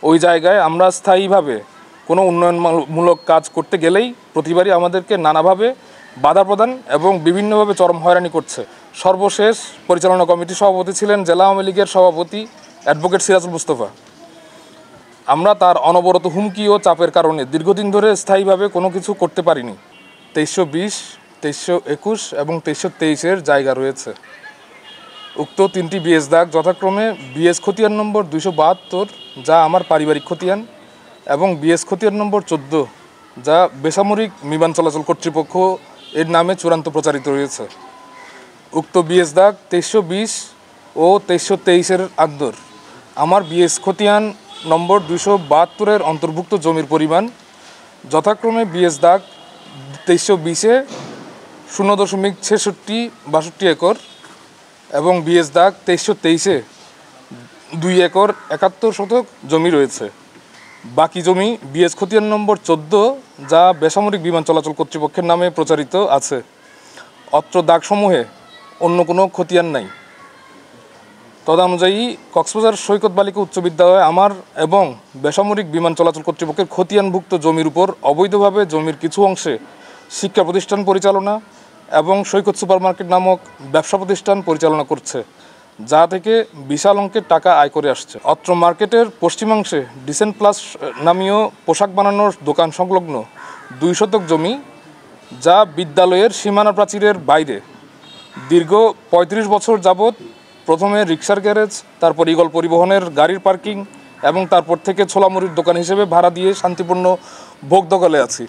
ওই জায়গায় আমরা স্থায়ীভাবে কোনো উন্নয়নমূলক কাজ করতে গেলেই প্রতিবারই আমাদেরকে নানাভাবে বাধা প্রদান এবং বিভিন্নভাবে চরম হয়রানি করছে। সর্বশেষ পরিচালনা কমিটির সভাপতি ছিলেন জেলা আওয়ামী লীগের সভাপতি অ্যাডভোকেট সিরাজুল মুস্তফা। আমরা তার অনবরত হুমকি ও চাপের কারণে দীর্ঘদিন ধরে স্থায়ীভাবে কোনো কিছু করতে পারিনি। 2320, 2321 এবং 2323-এর জায়গা রয়েছে। উক্ত 3টি বিএস দাগ যথাক্রমে বিএস খতিয়ান নম্বর 272, যা আমার পারিবারিক খতিয়ান, এবং বিএস খতিয়ান নম্বর 14, যা বেসামরিক বিমান চলাচল কর্তৃপক্ষ এর নামে চূড়ান্ত প্রচারিত রয়েছে। উক্ত বিএস দাগ 2320 ও 2323-এর আন্দর আমার বিএস খতিয়ান নম্বর 272-এর অন্তর্ভুক্ত জমির পরিমাণ যথাক্রমে বিএস দাগ 2320-এ 0.62 একর এবং বিএস দাগ 2323-এ 2 একর 71 শতক জমি রয়েছে। বাকি জমি বিএস খতিয়ান নম্বর 14, যা বেসামরিক বিমান চলাচল কর্তৃপক্ষের নামে প্রচারিত আছে। অত্র দাগসমূহে অন্য কোনো খতিয়ান নাই। তদনুযায়ী কক্সবাজার সৈকত বালিকা উচ্চ বিদ্যালয়ে আমার এবং বেসামরিক বিমান চলাচল কর্তৃপক্ষের খতিয়ানভুক্ত জমির উপর অবৈধভাবে জমির কিছু অংশে শিক্ষা প্রতিষ্ঠান পরিচালনা এবং সৈকত সুপারমার্কেট নামক ব্যবসা প্রতিষ্ঠান পরিচালনা করছে, যা থেকে বিশাল অঙ্কের টাকা আয় করে আসছে। অত্র মার্কেটের পশ্চিমাংশে ডিসেন্ট প্লাস নামীয় পোশাক বানানোর দোকান সংলগ্ন 2 শতক জমি, যা বিদ্যালয়ের সীমানা প্রাচীরের বাইরে দীর্ঘ 35 বছর যাবৎ প্রথমে রিক্সার গ্যারেজ, তারপর ইগল পরিবহনের গাড়ির পার্কিং এবং তারপর থেকে ছোলামুড়ির দোকান হিসেবে ভাড়া দিয়ে শান্তিপূর্ণ ভোগ দখলে আছি।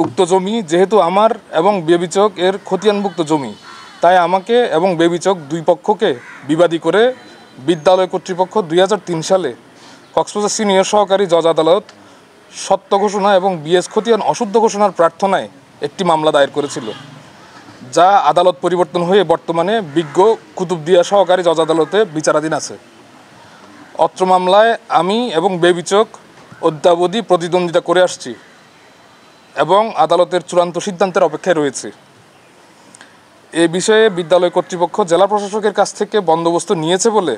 উক্ত জমি যেহেতু আমার এবং বেবিচক এর খতিয়ানভুক্ত জমি, তাই আমাকে এবং বেবিচক দুই পক্ষকে বিবাদী করে বিদ্যালয় কর্তৃপক্ষ 2003 সালে কক্সবাজার সিনিয়র সহকারী জজ আদালত সত্য ঘোষণা এবং বিএস খতিয়ান অশুদ্ধ ঘোষণার প্রার্থনায় একটি মামলা দায়ের করেছিল, যা আদালত পরিবর্তন হয়ে বর্তমানে বিজ্ঞ কুতুবদিয়া সহকারী জজ আদালতে বিচারাধীন আছে। অত্র মামলায় আমি এবং বেবিচক অদ্যাবধি প্রতিদ্বন্দ্বিতা করে আসছি এবং আদালতের চূড়ান্ত সিদ্ধান্তের অপেক্ষায় রয়েছে। এ বিষয়ে বিদ্যালয় কর্তৃপক্ষ জেলা প্রশাসকের কাছ থেকে বন্দোবস্ত নিয়েছে বলে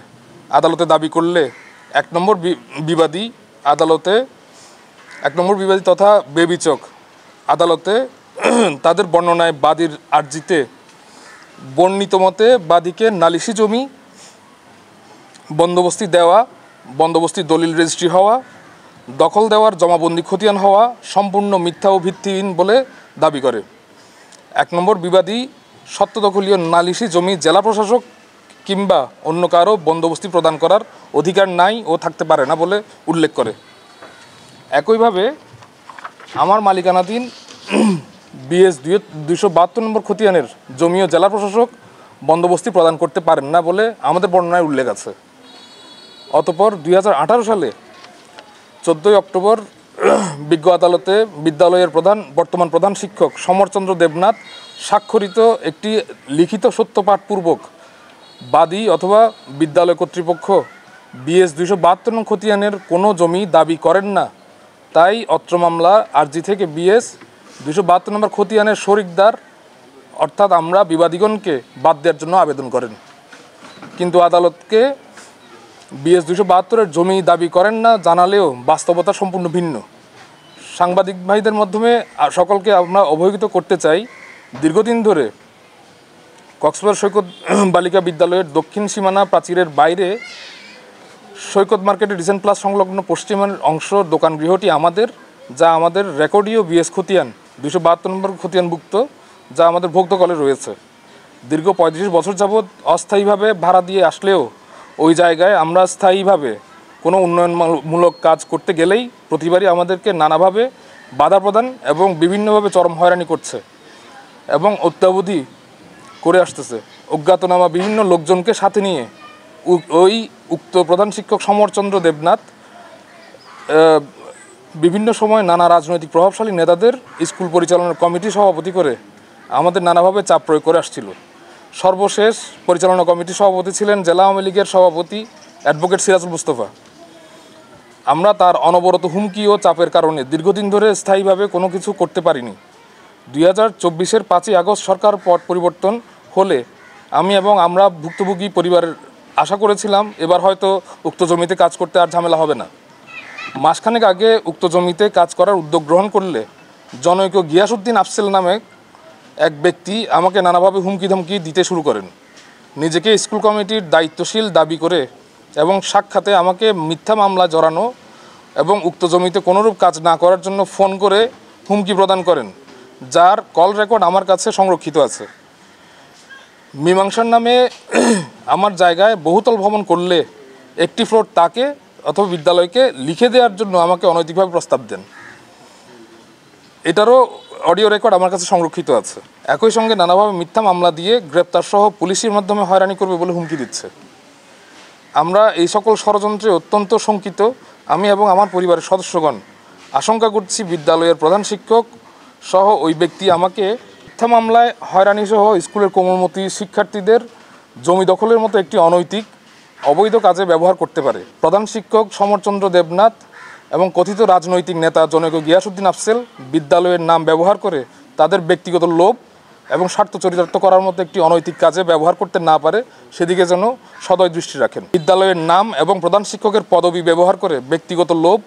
আদালতে দাবি করলে 1 নম্বর বিবাদী তথা বেবিচক আদালতে তাদের বর্ণনায় বাদীর আর্জিতে বর্ণিত মতে বাদীকে নালিশি জমি বন্দোবস্তি দেওয়া, বন্দোবস্তি দলিল রেজিস্ট্রি হওয়া, দখল দেওয়ার জমাবন্দি খতিয়ান হওয়া সম্পূর্ণ মিথ্যা ও ভিত্তিহীন বলে দাবি করে। 1 নম্বর বিবাদী সত্যদখলীয় নালিশি জমি জেলা প্রশাসক কিংবা অন্য কারো বন্দোবস্তি প্রদান করার অধিকার নাই ও থাকতে পারে না বলে উল্লেখ করে। একইভাবে আমার মালিকানাধীন বিএস 272 নম্বর খতিয়ানের জমিও জেলা প্রশাসক বন্দোবস্তি প্রদান করতে পারেন না বলে আমাদের বর্ণনায় উল্লেখ আছে। অতঃপর 2018 সালে 14 অক্টোবর বিজ্ঞ আদালতে বিদ্যালয়ের বর্তমান প্রধান শিক্ষক সমরচন্দ্র দেবনাথ স্বাক্ষরিত একটি লিখিত সত্যপাঠ পূর্বক বাদী অথবা বিদ্যালয় কর্তৃপক্ষ বিএস 272 নং খতিয়ানের কোনো জমি দাবি করেন না, তাই অত্র মামলা আর্জি থেকে বিএস 272 নম্বর খতিয়ানের শরিকদার অর্থাৎ আমরা বিবাদীগণকে বাদ দেওয়ার জন্য আবেদন করেন। কিন্তু আদালতকে বিএস 272-এর জমি দাবি করেন না জানালেও বাস্তবতা সম্পূর্ণ ভিন্ন। সাংবাদিক ভাইদের মাধ্যমে সকলকে আমরা অবহিত করতে চাই, দীর্ঘদিন ধরে কক্সবাজার সৈকত বালিকা বিদ্যালয়ের দক্ষিণ সীমানা প্রাচীরের বাইরে সৈকত মার্কেটের ডিসেন্ট প্লাস সংলগ্ন পশ্চিমের অংশ দোকান গৃহটি আমাদের, যা আমাদের রেকর্ডীয় বিএস খতিয়ান 272 নম্বর খতিয়ানভুক্ত, যা আমাদের ভোগ দখলে রয়েছে। দীর্ঘ 35 বছর যাবৎ অস্থায়ীভাবে ভাড়া দিয়ে আসলেও ওই জায়গায় আমরা স্থায়ীভাবে কোনো উন্নয়নমূলক কাজ করতে গেলেই প্রতিবারই আমাদেরকে নানাভাবে বাধা প্রদান এবং বিভিন্নভাবে চরম হয়রানি করছে এবং অত্যাবধি করে আসতেছে। অজ্ঞাতনামা বিভিন্ন লোকজনকে সাথে নিয়ে উক্ত প্রধান শিক্ষক সমরচন্দ্র দেবনাথ বিভিন্ন সময় নানা রাজনৈতিক প্রভাবশালী নেতাদের স্কুল পরিচালনার কমিটি সভাপতি করে আমাদের নানাভাবে চাপ প্রয়োগ করে আসছিল। সর্বশেষ পরিচালনা কমিটির সভাপতি ছিলেন জেলা আওয়ামী লীগের সভাপতি অ্যাডভোকেট সিরাজুল মুস্তফা। আমরা তার অনবরত হুমকি ও চাপের কারণে দীর্ঘদিন ধরে স্থায়ীভাবে কোনো কিছু করতে পারিনি। 2024-এর 5ই আগস্ট সরকার পট পরিবর্তন হলে আমি এবং আমরা ভুক্তভোগী পরিবারের আশা করেছিলাম এবার হয়তো উক্ত জমিতে কাজ করতে আর ঝামেলা হবে না। মাসখানেক আগে উক্ত জমিতে কাজ করার উদ্যোগ গ্রহণ করলে জনৈক গিয়াসউদ্দিন আফসেল নামে এক ব্যক্তি আমাকে নানাভাবে হুমকি ধমকি দিতে শুরু করেন। নিজেকে স্কুল কমিটির দায়িত্বশীল দাবি করে এবং সাক্ষাতে আমাকে মিথ্যা মামলা জড়ানো এবং উক্ত জমিতে কোনোরূপ কাজ না করার জন্য ফোন করে হুমকি প্রদান করেন, যার কল রেকর্ড আমার কাছে সংরক্ষিত আছে। মীমাংসার নামে আমার জায়গায় বহুতল ভ্রমণ করলে একটি ফ্লোর তাকে অথবা বিদ্যালয়কে লিখে দেওয়ার জন্য আমাকে অনৈতিকভাবে প্রস্তাব দেন। এটারও অডিও রেকর্ড আমার কাছে সংরক্ষিত আছে। একই সঙ্গে নানাভাবে মিথ্যা মামলা দিয়ে গ্রেপ্তার সহ পুলিশের মাধ্যমে হয়রানি করবে বলে হুমকি দিচ্ছে। আমরা এই সকল ষড়যন্ত্রে অত্যন্ত শঙ্কিত। আমি এবং আমার পরিবারের সদস্যগণ আশঙ্কা করছি বিদ্যালয়ের প্রধান শিক্ষক সহ ওই ব্যক্তি আমাকে মিথ্যা মামলায় হয়রানি সহ স্কুলের কোমলমতি শিক্ষার্থীদের জমি দখলের মতো একটি অনৈতিক অবৈধ কাজে ব্যবহার করতে পারে। প্রধান শিক্ষক সমরচন্দ্র দেবনাথ এবং কথিত রাজনৈতিক নেতা জনৈক গিয়াসউদ্দিন আফসেল বিদ্যালয়ের নাম ব্যবহার করে তাদের ব্যক্তিগত লোভ এবং স্বার্থ চরিতার্থ করার মতো একটি অনৈতিক কাজে ব্যবহার করতে না পারে সেদিকে যেন সদয় দৃষ্টি রাখেন। বিদ্যালয়ের নাম এবং প্রধান শিক্ষকের পদবি ব্যবহার করে ব্যক্তিগত লোভ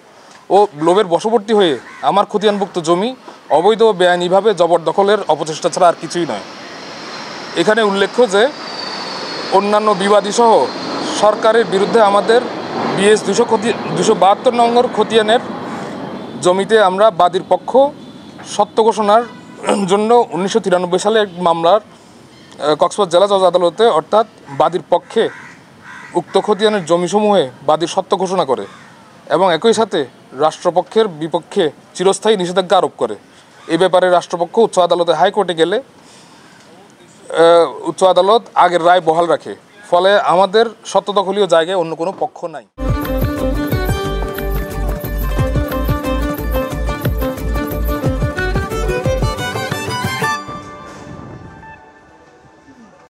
ও লোভের বশবর্তী হয়ে আমার খতিয়ানভুক্ত জমি অবৈধ ও বেআইনিভাবে জবরদখলের অপচেষ্টা ছাড়া আর কিছুই নয়। এখানে উল্লেখ্য যে অন্যান্য বিবাদীসহ সরকারের বিরুদ্ধে আমাদের BS 272 নম্বর খতিয়ানের জমিতে আমরা বাদীর পক্ষ সত্য ঘোষণার জন্য 1993 সালে এক মামলার কক্সবাজার জেলা জজ আদালতে অর্থাৎ বাদীর পক্ষে উক্ত খতিয়ানের জমিসমূহে বাদীর সত্য ঘোষণা করে এবং একই সাথে রাষ্ট্রপক্ষের বিপক্ষে চিরস্থায়ী নিষেধাজ্ঞা আরোপ করে। এই ব্যাপারে রাষ্ট্রপক্ষ উচ্চ আদালতে হাইকোর্টে গেলে উচ্চ আদালত আগের রায় বহাল রাখে। ফলে আমাদের সত্য দখলীয় জায়গায় অন্য কোনো পক্ষ নাই।